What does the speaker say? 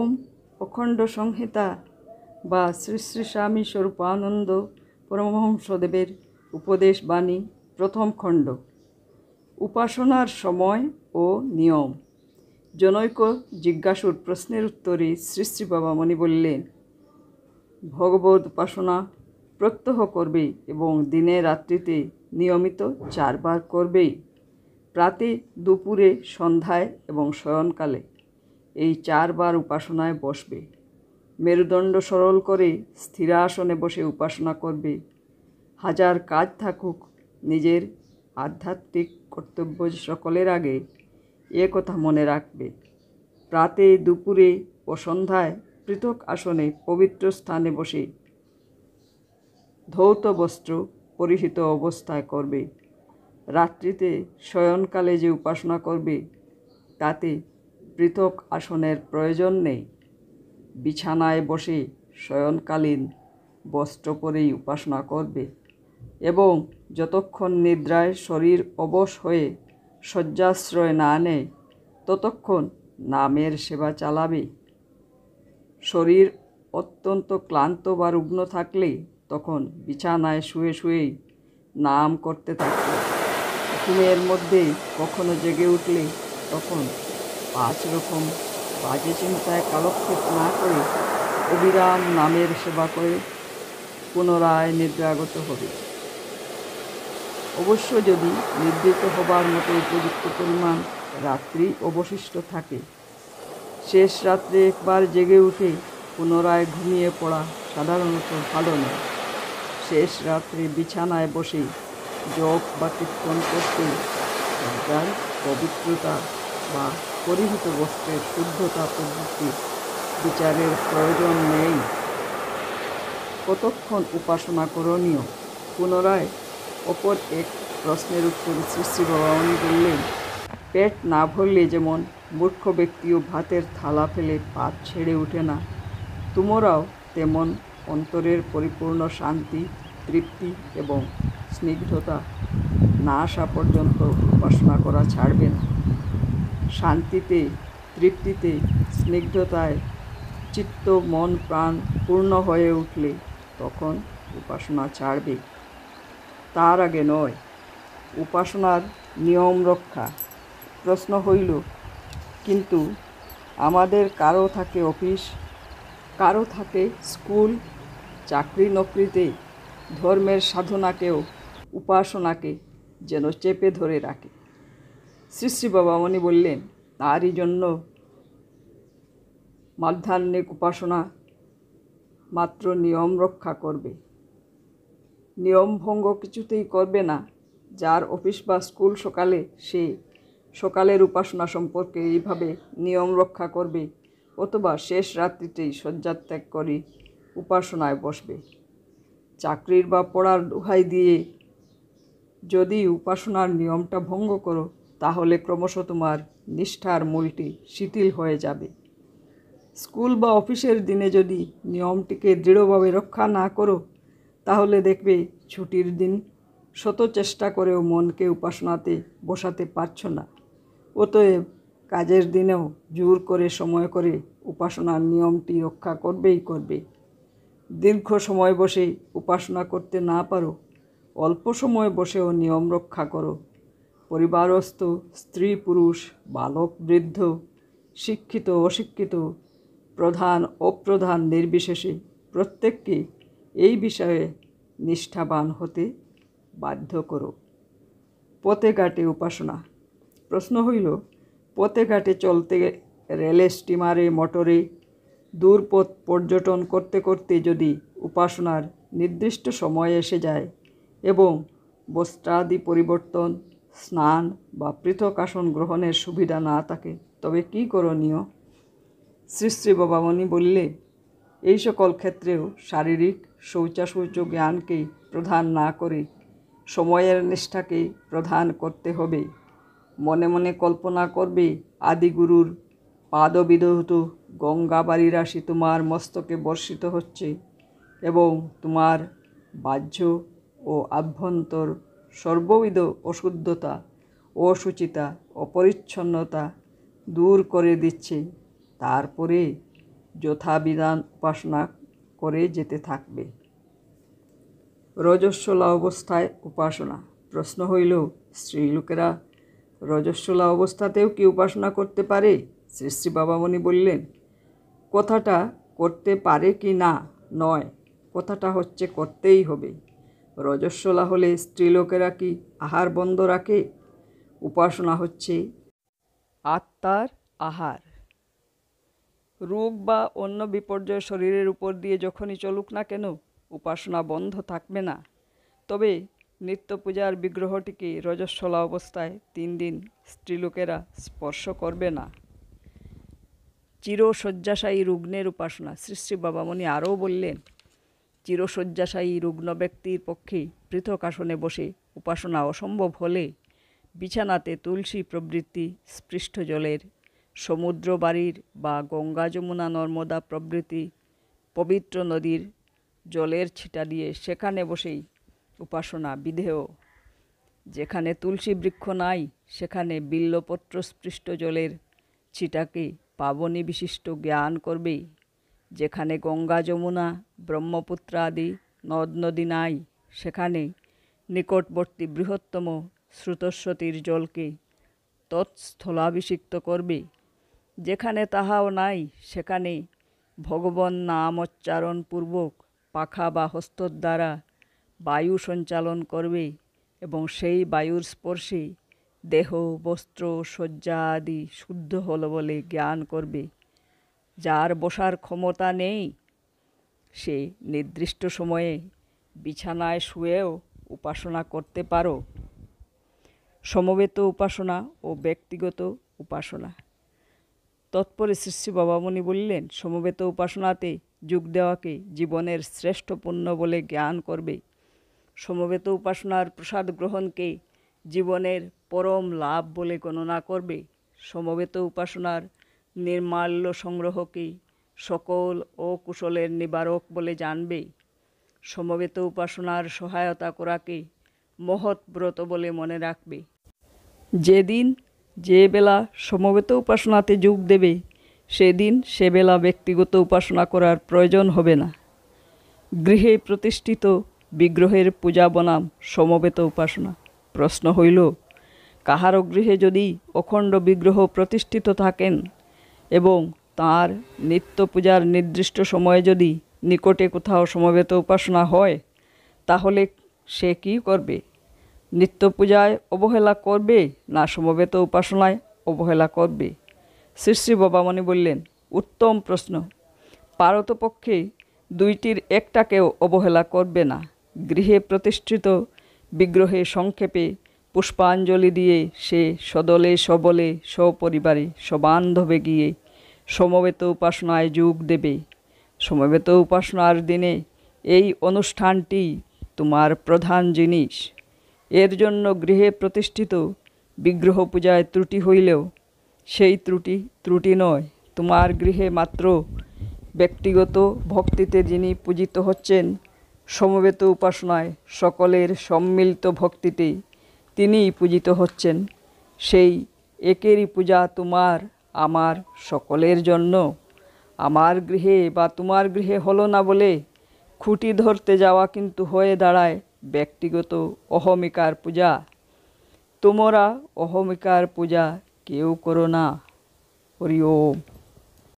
ওম অখণ্ড সংহিতা বা শ্রী শ্রী স্বামী স্বরূপানন্দ পরমহংসদেবের উপদেশ বাণী প্রথম খণ্ড। উপাসনার সময় ও নিয়ম। জনৈক জিজ্ঞাসুর প্রশ্নের উত্তরে শ্রী শ্রী বাবামণি বললেন, ভগবদ উপাসনা প্রত্যহ করবে এবং দিনে রাত্রিতে নিয়মিত 4 বার করবেই, প্রাতে, দুপুরে, সন্ধ্যায় এবং শয়নকালে। এই 4 বার উপাসনায় বসবে। মেরুদণ্ড সরল করে স্থিরাসনে বসে উপাসনা করবে। হাজার কাজ থাকুক, নিজের আধ্যাত্মিক কর্তব্য সকলের আগে এ কথা মনে রাখবে। প্রাতে, দুপুরে ও সন্ধ্যায় পৃথক আসনে পবিত্র স্থানে বসে ধৌত বস্ত্র পরিহিত অবস্থায় করবে। রাত্রিতে শয়নকালে যে উপাসনা করবে তাতে পৃথক আসনের প্রয়োজন নেই। বিছানায় বসে শয়নকালীন বস্ত্র পরেই উপাসনা করবে এবং যতক্ষণ নিদ্রায় শরীর অবশ হয়ে শয্যাশ্রয় না নেয় ততক্ষণ নামের সেবা চালাবে। শরীর অত্যন্ত ক্লান্ত বা রুগ্ন থাকলে তখন বিছানায় শুয়ে শুয়েই নাম করতে থাকবে। ঘুমের মধ্যে কখনো জেগে উঠলে তখন 5 রকম বাজে চিন্তায় কালক্ষেপ না করে অবিরাম নামের সেবা করে পুনরায় নিদ্রাগত হবে। অবশ্য যদি নিদ্রিত হবার মতো উপযুক্ত পরিমাণ রাত্রি অবশিষ্ট থাকে, শেষ রাত্রে একবার জেগে উঠে পুনরায় ঘুমিয়ে পড়া সাধারণত ভালো নয়। শেষ রাত্রে বিছানায় বসে জপ বা কীর্তন করতে সজ্জার পবিত্রতা বা পরিহিত বস্ত্রের শুদ্ধতা প্রভৃতি বিচারের প্রয়োজন নেই। কতক্ষণ উপাসনা করণীয়? পুনরায় অপর এক প্রশ্নের উত্তরে শ্রী শ্রী বাবামণি বললেন, পেট না ভরলে যেমন মূর্খ ব্যক্তিও ভাতের থালা ফেলে পাত ছেড়ে ওঠে না, তোমরাও তেমন অন্তরের পরিপূর্ণ শান্তি, তৃপ্তি এবং স্নিগ্ধতা না আসা পর্যন্ত উপাসনা করা ছাড়বে না। শান্তিতে, তৃপ্তিতে, স্নিগ্ধতায় চিত্ত, মন, প্রাণ পূর্ণ হয়ে উঠলে তখন উপাসনা ছাড়বে, তার আগে নয়। উপাসনার নিয়ম রক্ষা। প্রশ্ন হইল, কিন্তু আমাদের কারো থাকে অফিস, কারো থাকে স্কুল, চাকরি নকরিতে ধর্মের সাধনাকেও উপাসনাকে যেন চেপে ধরে রাখে। শ্রী শ্রী বাবামণি বললেন, তারই জন্য মাধ্যাহ্নিক উপাসনা মাত্র নিয়ম রক্ষা করবে, নিয়ম ভঙ্গ কিছুতেই করবে না। যার অফিস বা স্কুল সকালে, সে সকালের উপাসনা সম্পর্কে এইভাবে নিয়ম রক্ষা করবে, অথবা শেষ রাত্রিতেই শয্যাত্যাগ করে উপাসনায় বসবে। চাকরির বা পড়ার দোহাই দিয়ে যদি উপাসনার নিয়মটা ভঙ্গ করো, তাহলে ক্রমশ তোমার নিষ্ঠার মূলটি শিথিল হয়ে যাবে। স্কুল বা অফিসের দিনে যদি নিয়মটিকে দৃঢ়ভাবে রক্ষা না করো, তাহলে দেখবে ছুটির দিন শত চেষ্টা করেও মনকে উপাসনাতে বসাতে পারছো না। অতএব কাজের দিনেও জোর করে সময় করে উপাসনার নিয়মটি রক্ষা করবেই করবে। দীর্ঘ সময় বসে উপাসনা করতে না পারো, অল্প সময় বসেও নিয়ম রক্ষা করো। পরিবারস্থ স্ত্রী পুরুষ, বালক বৃদ্ধ, শিক্ষিত অশিক্ষিত, প্রধান অপ্রধান নির্বিশেষে প্রত্যেককে এই বিষয়ে নিষ্ঠাবান হতে বাধ্য করো। পথে ঘাটে উপাসনা। প্রশ্ন হইল, পথে ঘাটে চলতে, রেলে, স্টিমারে, মোটরে, দূরপথ পর্যটন করতে করতে যদি উপাসনার নির্দিষ্ট সময় এসে যায় এবং বস্ত্রাদি পরিবর্তন, স্নান বা পৃথক আসন গ্রহণের সুবিধা না থাকে, তবে কী করণীয়? শ্রী শ্রী বাবামণি বললে, এই সকল ক্ষেত্রেও শারীরিক শৌচাশৌচ জ্ঞানকেই প্রধান না করে সময়ের নিষ্ঠাকে প্রধান করতে হবে। মনে মনে কল্পনা করবে, আদিগুরুর পাদবিধৌত গঙ্গাবাড়ি রাশি তোমার মস্তকে বর্ষিত হচ্ছে এবং তোমার বাহ্য ও আভ্যন্তর সর্ববিধ অশুদ্ধতা, অশুচিতা, অপরিচ্ছন্নতা দূর করে দিচ্ছে। তারপরে যথাবিধান উপাসনা করে যেতে থাকবে। রজস্বলা অবস্থায় উপাসনা। প্রশ্ন হইল, স্ত্রীলোকেরা রজস্বলা অবস্থাতেও কি উপাসনা করতে পারে? শ্রী শ্রী বাবামণি বললেন, কথাটা করতে পারে কি না নয়, কথাটা হচ্ছে করতেই হবে। রজস্বলা হলে স্ত্রীলোকেরা কি আহার বন্ধ রাখে? উপাসনা হচ্ছে আত্মার আহার। রোগ বা অন্য বিপর্যয় শরীরের উপর দিয়ে যখনই চলুক না কেন, উপাসনা বন্ধ থাকবে না। তবে নিত্য পূজার বিগ্রহটিকে রজস্বলা অবস্থায় 3 দিন স্ত্রীলোকেরা স্পর্শ করবে না। চিরশয্যাশায়ী রুগ্নের উপাসনা। শ্রী শ্রী বাবামণি আরও বললেন, চিরশয্যাশায়ী রুগ্ন ব্যক্তির পক্ষে পৃথক আসনে বসে উপাসনা অসম্ভব হলে বিছানাতে তুলসী প্রভৃতি স্পৃষ্ট জলের, সমুদ্র বাড়ির বা গঙ্গা যমুনা নর্মদা প্রভৃতি পবিত্র নদীর জলের ছিটা দিয়ে সেখানে বসেই উপাসনা বিধেয়। যেখানে তুলসী বৃক্ষ নাই সেখানে বিল্বপত্র স্পৃষ্ট জলের ছিটাকে পাবনী বিশিষ্ট জ্ঞান করবে। যেখানে গঙ্গা যমুনা ব্রহ্মপুত্র আদি নদ নদী নাই সেখানে নিকটবর্তী বৃহত্তম স্রোতস্বতীর জলকে তৎস্থলাভিষিক্ত করবে। যেখানে তাহাও নাই সেখানে ভগবান নামোচ্চারণপূর্বক পাখা বা হস্তর দ্বারা বায়ু সঞ্চালন করবে এবং সেই বায়ুর স্পর্শে দেহ বস্ত্র শয্যা আদি শুদ্ধ হল বলে জ্ঞান করবে। যার বসার ক্ষমতা নেই সে নির্দিষ্ট সময়ে বিছানায় শুয়েও উপাসনা করতে পারো। সমবেত উপাসনা ও ব্যক্তিগত উপাসনা। তৎপরে শ্রী শ্রী বাবামণি বললেন, সমবেত উপাসনাতে যোগ দেওয়াকে জীবনের শ্রেষ্ঠ পুণ্য বলে জ্ঞান করবে। সমবেত উপাসনার প্রসাদ গ্রহণকে জীবনের পরম লাভ বলে গণনা করবে। সমবেত উপাসনার নির্মাল্য সংগ্রহকে সকল অকুশলের নিবারক বলে জানবে। সমবেত উপাসনার সহায়তা করাকে মহৎ ব্রত বলে মনে রাখবে। যেদিন যে বেলা সমবেত উপাসনাতে যোগ দেবে সেদিন সে বেলা ব্যক্তিগত উপাসনা করার প্রয়োজন হবে না। গৃহে প্রতিষ্ঠিত বিগ্রহের পূজা বনাম সমবেত উপাসনা। প্রশ্ন হইল, কাহারও গৃহে যদি অখণ্ড বিগ্রহ প্রতিষ্ঠিত থাকেন এবং তার নিত্য পূজার নির্দিষ্ট সময়ে যদি নিকটে কোথাও সমবেত উপাসনা হয় তাহলে সে কী করবে? নিত্য পূজায় অবহেলা করবে না সমবেত উপাসনায় অবহেলা করবে? শ্রী শ্রী বাবামণি বললেন, উত্তম প্রশ্ন। পারতপক্ষে দুইটির একটাকেও অবহেলা করবে না। গৃহে প্রতিষ্ঠিত বিগ্রহে সংক্ষেপে পুষ্পাঞ্জলি দিয়ে সে সদলে সবলে সপরিবারে সবান্ধবে গিয়ে সমবেত উপাসনায় যোগ দেবে। সমবেত উপাসনার দিনে এই অনুষ্ঠানটি তোমার প্রধান জিনিস। এর জন্য গৃহে প্রতিষ্ঠিত বিগ্রহ পূজায় ত্রুটি হইলেও সেই ত্রুটি নয়। তোমার গৃহে মাত্র ব্যক্তিগত ভক্তিতে যিনি পূজিত হচ্ছেন, সমবেত উপাসনায় সকলের সম্মিলিত ভক্তিতে তিনিই পূজিত হচ্ছেন। সেই একেরই পূজা তোমার আমার সকলের জন্য। আমার গৃহে বা তোমার গৃহে হলো না বলে খুঁটি ধরতে যাওয়া কিন্তু হয়ে দাঁড়ায় ব্যক্তিগত অহমিকার পূজা। তোমরা অহমিকার পূজা কেউ করো না। হরি ওম।